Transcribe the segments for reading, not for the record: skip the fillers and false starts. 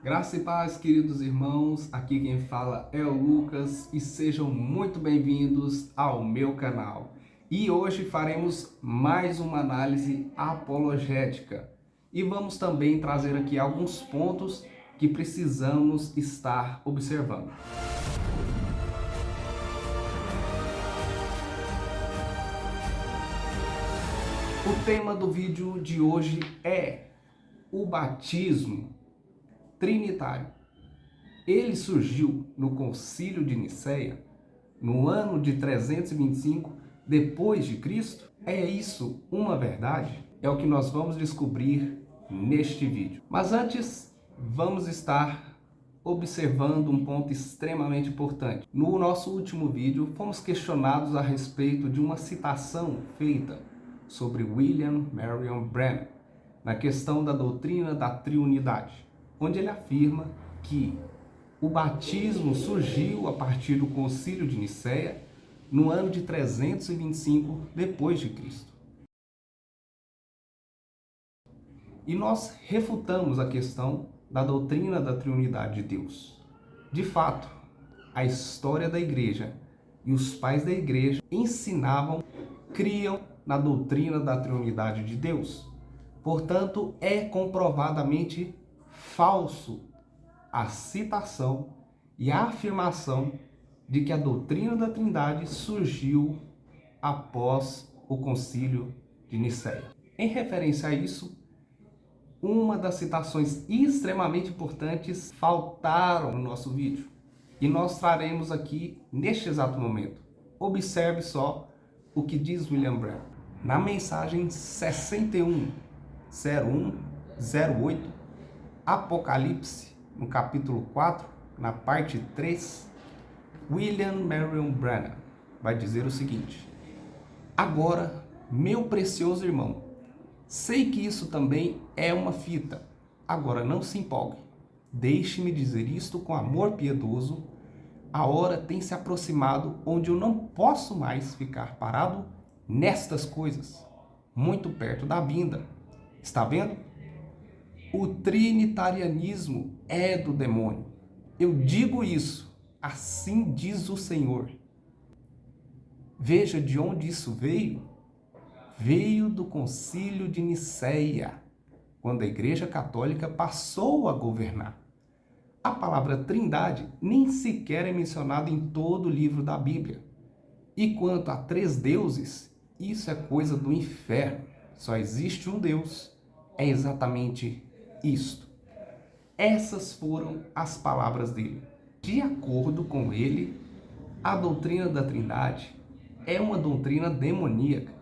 Graça e paz, queridos irmãos, aqui quem fala é o Lucas e sejam muito bem-vindos ao meu canal. E hoje faremos mais uma análise apologética e vamos também trazer aqui alguns pontos que precisamos estar observando. O tema do vídeo de hoje é o batismo trinitário. Ele surgiu no Concílio de Nicéia, no ano de 325 depois de Cristo? É isso uma verdade? É o que nós vamos descobrir neste vídeo. Mas antes, vamos estar observando um ponto extremamente importante. No nosso último vídeo, fomos questionados a respeito de uma citação feita sobre William Marion Branham, na questão da doutrina da triunidade, onde ele afirma que o batismo surgiu a partir do Concílio de Nicéia no ano de 325 depois de Cristo. E nós refutamos a questão da doutrina da triunidade de Deus. De fato, a história da igreja e os pais da igreja ensinavam, criam na doutrina da triunidade de Deus. Portanto, é comprovadamente falso a citação e a afirmação de que a doutrina da Trindade surgiu após o Concílio de Nicéia. Em referência a isso, uma das citações extremamente importantes faltaram no nosso vídeo e nós traremos aqui neste exato momento. Observe só o que diz William Branham. Na mensagem 610108, Apocalipse, no capítulo 4, na parte 3, William Marion Branham vai dizer o seguinte: agora, meu precioso irmão, sei que isso também é uma fita. Agora não se empolgue. Deixe-me dizer isto com amor piedoso. A hora tem se aproximado onde eu não posso mais ficar parado nestas coisas, muito perto da vinda. Está vendo? O trinitarianismo é do demônio. Eu digo isso, assim diz o Senhor. Veja de onde isso veio. Veio do Concílio de Nicéia, quando a Igreja Católica passou a governar. A palavra Trindade nem sequer é mencionada em todo o livro da Bíblia. E quanto a três deuses, isso é coisa do inferno. Só existe um Deus. É exatamente isto. Essas foram as palavras dele. De acordo com ele, a doutrina da Trindade é uma doutrina demoníaca.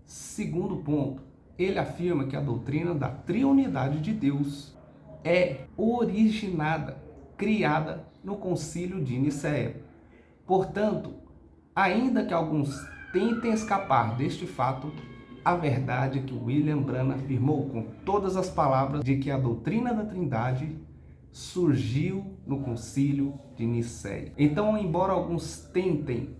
Segundo ponto, ele afirma que a doutrina da triunidade de Deus é originada, criada no Concílio de Nicéia. Portanto, ainda que alguns tentem escapar deste fato, a verdade é que William Branham afirmou com todas as palavras de que a doutrina da Trindade surgiu no Concílio de Nicéia. Então, embora alguns tentem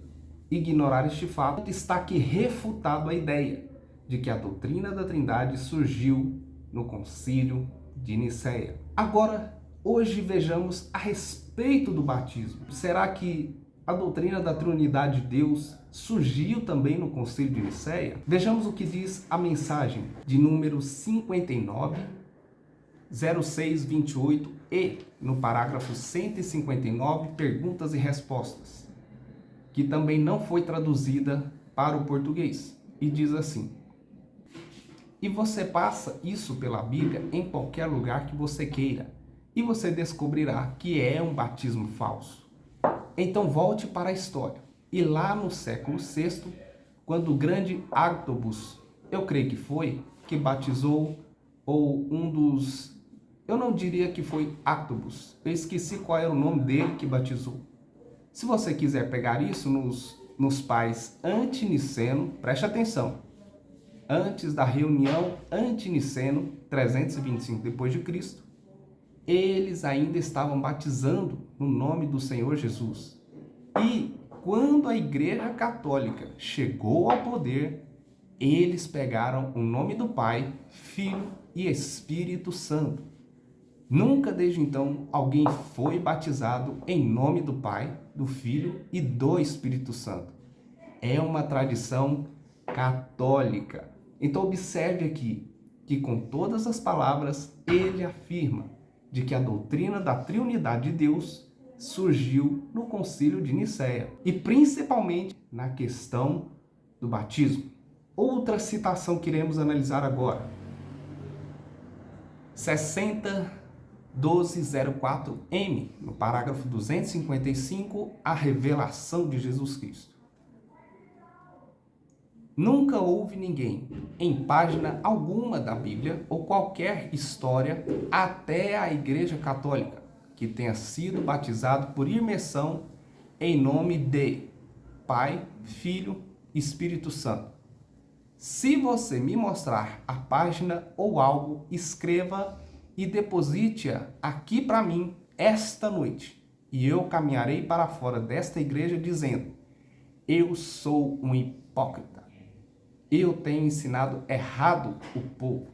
ignorar este fato, está aqui refutado a ideia de que a doutrina da Trindade surgiu no Concílio de Nicéia. Agora, hoje vejamos a respeito do batismo. Será que a doutrina da Trindade de Deus surgiu também no Concílio de Nicéia? Vejamos o que diz a mensagem de número 59, 0628 e no parágrafo 159, perguntas e respostas, que também não foi traduzida para o português. E diz assim: e você passa isso pela Bíblia em qualquer lugar que você queira, e você descobrirá que é um batismo falso. Então volte para a história. E lá no século VI, quando o grande Agtobus, eu creio que foi, que batizou, ou um dos... Eu não diria que foi Agtobus, eu esqueci qual era o nome dele que batizou. Se você quiser pegar isso nos pais antiniceno, preste atenção. Antes da reunião antiniceno, 325 depois de Cristo, eles ainda estavam batizando no nome do Senhor Jesus. E quando a Igreja Católica chegou ao poder, eles pegaram o nome do Pai, Filho e Espírito Santo. Nunca desde então alguém foi batizado em nome do Pai, do Filho e do Espírito Santo. É uma tradição católica. Então observe aqui que com todas as palavras ele afirma de que a doutrina da triunidade de Deus surgiu no Concílio de Nicéia e principalmente na questão do batismo. Outra citação que iremos analisar agora. 60.1204M, no parágrafo 255, a revelação de Jesus Cristo. Nunca houve ninguém, em página alguma da Bíblia ou qualquer história, até a Igreja Católica, que tenha sido batizado por imersão em nome de Pai, Filho e Espírito Santo. Se você me mostrar a página ou algo, escreva e deposite-a aqui para mim esta noite, e eu caminharei para fora desta igreja dizendo: eu sou um hipócrita. Eu tenho ensinado errado o povo.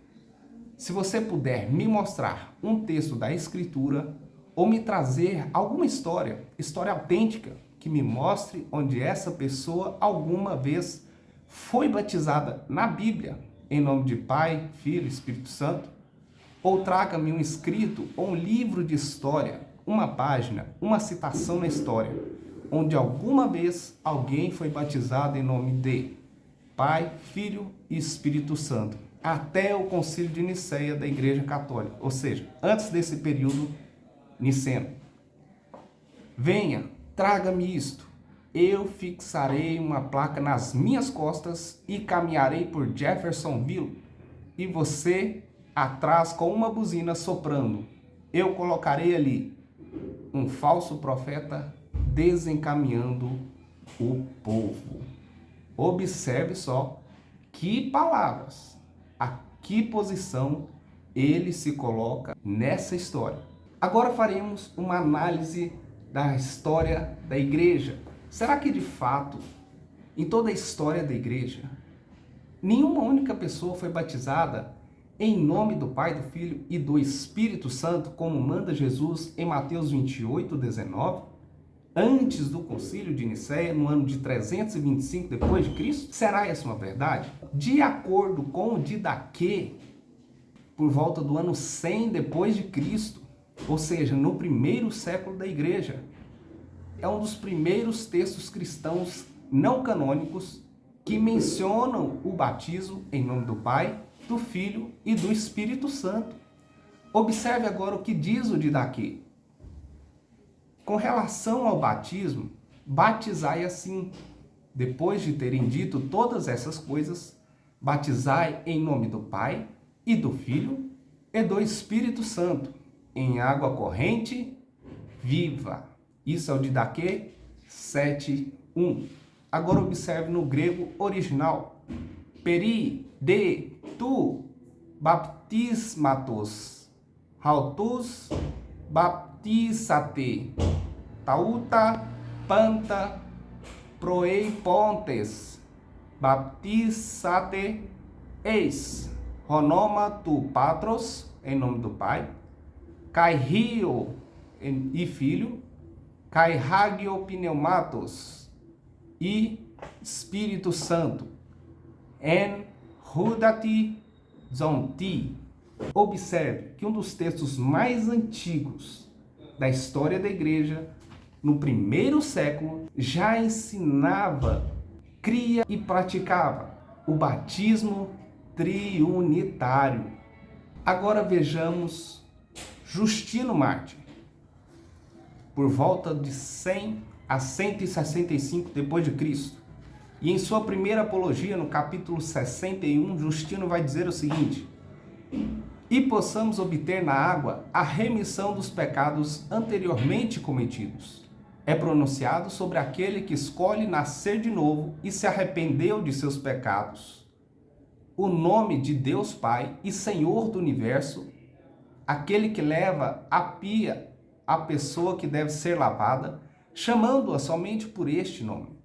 Se você puder me mostrar um texto da Escritura ou me trazer alguma história autêntica, que me mostre onde essa pessoa alguma vez foi batizada na Bíblia, em nome de Pai, Filho e Espírito Santo, ou traga-me um escrito ou um livro de história, uma página, uma citação na história, onde alguma vez alguém foi batizado em nome de Pai, Filho e Espírito Santo, até o Concílio de Nicéia da Igreja Católica, ou seja, antes desse período niceno. Venha, traga-me isto. Eu fixarei uma placa nas minhas costas e caminharei por Jeffersonville, e você atrás com uma buzina soprando. Eu colocarei ali um falso profeta desencaminhando o povo. Observe só que palavras, a que posição ele se coloca nessa história. Agora faremos uma análise da história da igreja. Será que de fato, em toda a história da igreja, nenhuma única pessoa foi batizada em nome do Pai, do Filho e do Espírito Santo, como manda Jesus em Mateus 28:19, antes do Concílio de Nicéia, no ano de 325 depois de Cristo? Será essa uma verdade? De acordo com o Didaquê, por volta do ano 100 depois de Cristo, ou seja, no primeiro século da igreja, é um dos primeiros textos cristãos não canônicos que mencionam o batismo em nome do Pai, do Filho e do Espírito Santo. Observe agora o que diz o Didaquê. Com relação ao batismo, batizai assim. Depois de terem dito todas essas coisas, batizai em nome do Pai e do Filho e do Espírito Santo, em água corrente viva. Isso é o Didaquê 7:1. Agora observe no grego original. Peri de tu baptismatos, hautus baptisate, tauta panta proei pontes, baptisate eis, ronoma tu patros, em nome do Pai, kai rio e Filho, kai hagio pneumatos e Espírito Santo, en rudati zonti. Observe que um dos textos mais antigos da história da igreja, no primeiro século, já ensinava, cria e praticava o batismo triunitário. Agora vejamos Justino Mártir, por volta de 100 a 165 depois de Cristo. E em sua primeira apologia, no capítulo 61, Justino vai dizer o seguinte: e possamos obter na água a remissão dos pecados anteriormente cometidos. É pronunciado sobre aquele que escolhe nascer de novo e se arrependeu de seus pecados. O nome de Deus Pai e Senhor do Universo, aquele que leva à pia a pessoa que deve ser lavada, chamando-a somente por este nome,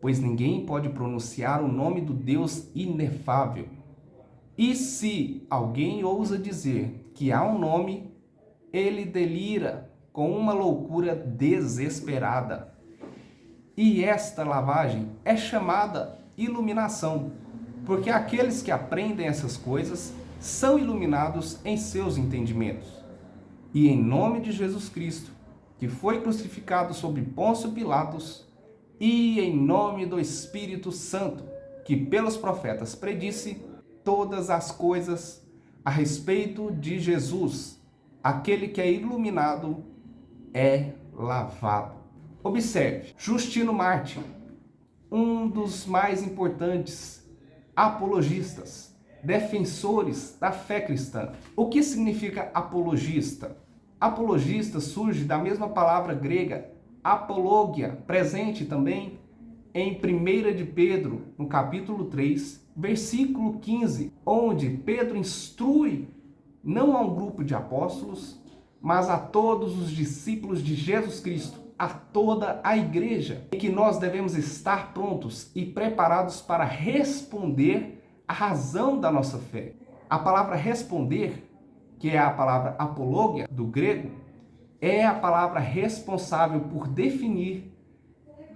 pois ninguém pode pronunciar o nome do Deus inefável. E se alguém ousa dizer que há um nome ele delira com uma loucura desesperada. E esta lavagem é chamada iluminação, porque aqueles que aprendem essas coisas são iluminados em seus entendimentos. E em nome de Jesus Cristo, que foi crucificado sob Pôncio Pilatos, e em nome do Espírito Santo, que pelos profetas predisse todas as coisas a respeito de Jesus, aquele que é iluminado é lavado. Observe, Justino Mártir, um dos mais importantes apologistas, defensores da fé cristã. O que significa apologista? Apologista surge da mesma palavra grega, apologia, presente também em 1 de Pedro, no capítulo 3, versículo 15, onde Pedro instrui não a um grupo de apóstolos, mas a todos os discípulos de Jesus Cristo, a toda a igreja, em que nós devemos estar prontos e preparados para responder à razão da nossa fé. A palavra responder, que é a palavra apologia do grego, é a palavra responsável por definir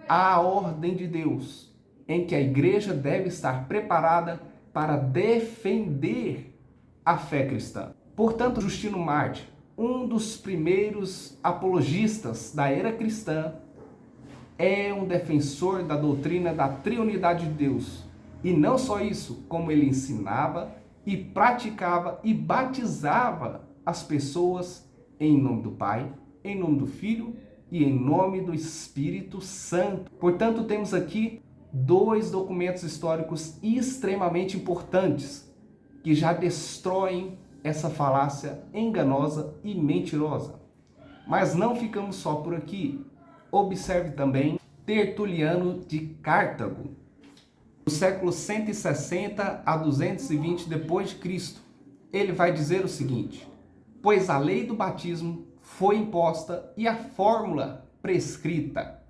a ordem de Deus, em que a igreja deve estar preparada para defender a fé cristã. Portanto, Justino Mártir, um dos primeiros apologistas da era cristã, é um defensor da doutrina da triunidade de Deus. E não só isso, como ele ensinava e praticava e batizava as pessoas em nome do Pai, em nome do Filho e em nome do Espírito Santo. Portanto, temos aqui dois documentos históricos extremamente importantes que já destroem essa falácia enganosa e mentirosa. Mas não ficamos só por aqui. Observe também Tertuliano de Cartago, no século 160 a 220 depois de Cristo. Ele vai dizer o seguinte: pois a lei do batismo foi imposta e a fórmula prescrita.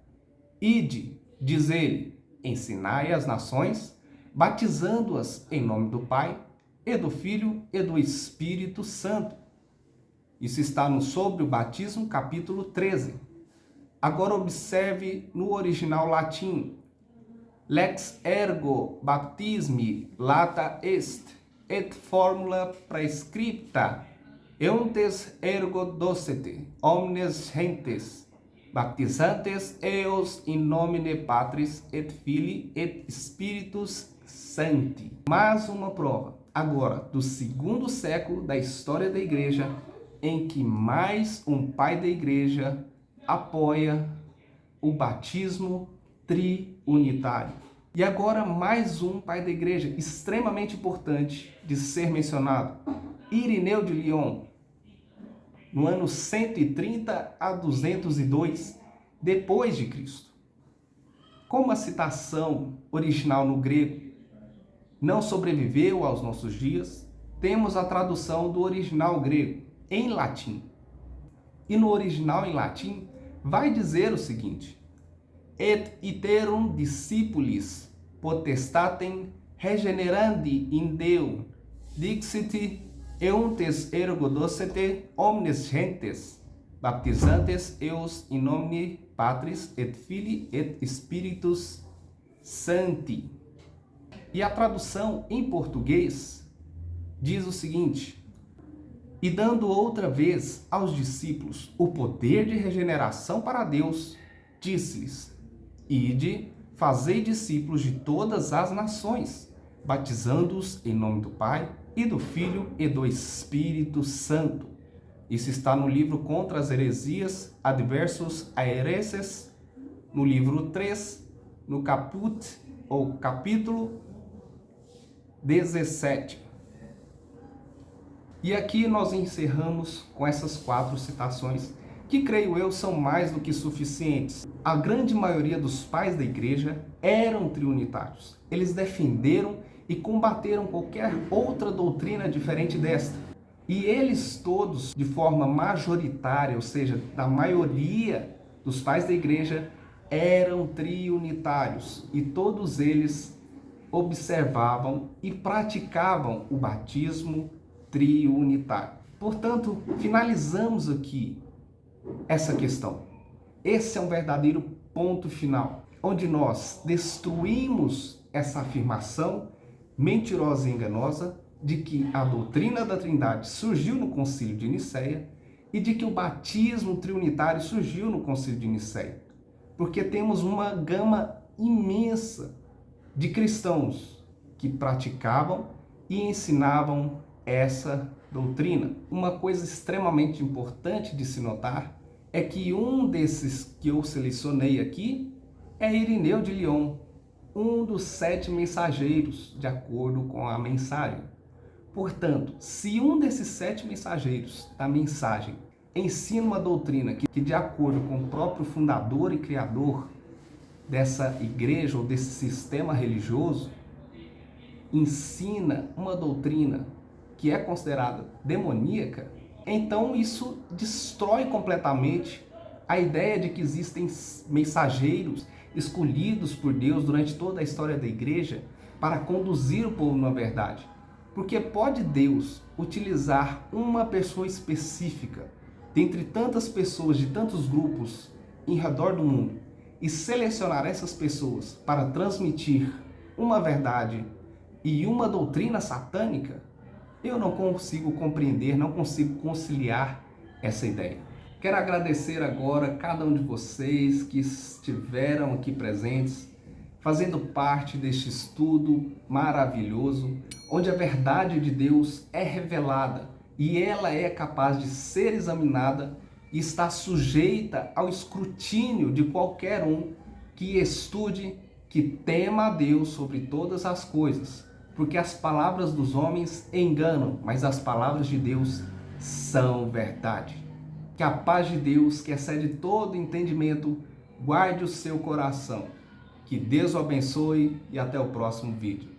Ide, diz ele, ensinai as nações, batizando-as em nome do Pai, e do Filho e do Espírito Santo. Isso está no Sobre o Batismo, capítulo 13. Agora observe no original latim. Lex ergo baptismi lata est, et formula prescripta, euntes ergo docete, omnes gentes, baptizantes eos in nomine Patris et Filii et Spiritus Sancti. Mais uma prova, agora, do segundo século da história da igreja, em que mais um pai da igreja apoia o batismo triunitário. E agora mais um pai da igreja extremamente importante de ser mencionado, Irineu de Lyon, no ano 130 a 202 depois de Cristo. Como a citação original no grego não sobreviveu aos nossos dias, temos a tradução do original grego em latim. E no original em latim vai dizer o seguinte: et iterum discipulis potestatem regenerandi in Deo, dixit euntes ergo docete omnes gentes, baptizantes eos in nomine Patris et Filii et Spiritus Sancti. E a tradução em português diz o seguinte: e dando outra vez aos discípulos o poder de regeneração para Deus, disse-lhes: ide, fazei discípulos de todas as nações, batizando-os em nome do Pai, e do Filho e do Espírito Santo. Isso está no livro Contra as Heresias, Adversus Aereses, no livro 3, no caput, ou capítulo 17. E aqui nós encerramos com essas 4 citações, que creio eu são mais do que suficientes. A grande maioria dos pais da igreja eram triunitários. Eles defenderam e combateram qualquer outra doutrina diferente desta. E eles todos, de forma majoritária, ou seja, da maioria dos pais da igreja, eram triunitários. E todos eles observavam e praticavam o batismo triunitário. Portanto, finalizamos aqui essa questão. Esse é um verdadeiro ponto final, onde nós destruímos essa afirmação mentirosa e enganosa de que a doutrina da Trindade surgiu no Concílio de Nicéia e de que o batismo trinitário surgiu no Concílio de Nicéia. Porque temos uma gama imensa de cristãos que praticavam e ensinavam essa doutrina. Uma coisa extremamente importante de se notar é que um desses que eu selecionei aqui é Irineu de Lyon, um dos 7 mensageiros, de acordo com a mensagem. Portanto, se um desses 7 mensageiros da mensagem ensina uma doutrina que de acordo com o próprio fundador e criador dessa igreja ou desse sistema religioso, ensina uma doutrina que é considerada demoníaca, então isso destrói completamente a ideia de que existem mensageiros escolhidos por Deus durante toda a história da igreja para conduzir o povo na verdade. Porque pode Deus utilizar uma pessoa específica dentre tantas pessoas de tantos grupos em redor do mundo e selecionar essas pessoas para transmitir uma verdade e uma doutrina satânica? Eu não consigo compreender, não consigo conciliar essa ideia. Quero agradecer agora cada um de vocês que estiveram aqui presentes, fazendo parte deste estudo maravilhoso, onde a verdade de Deus é revelada e ela é capaz de ser examinada e está sujeita ao escrutínio de qualquer um que estude, que tema a Deus sobre todas as coisas. Porque as palavras dos homens enganam, mas as palavras de Deus são verdade. Que a paz de Deus, que excede todo entendimento, guarde o seu coração. Que Deus o abençoe e até o próximo vídeo.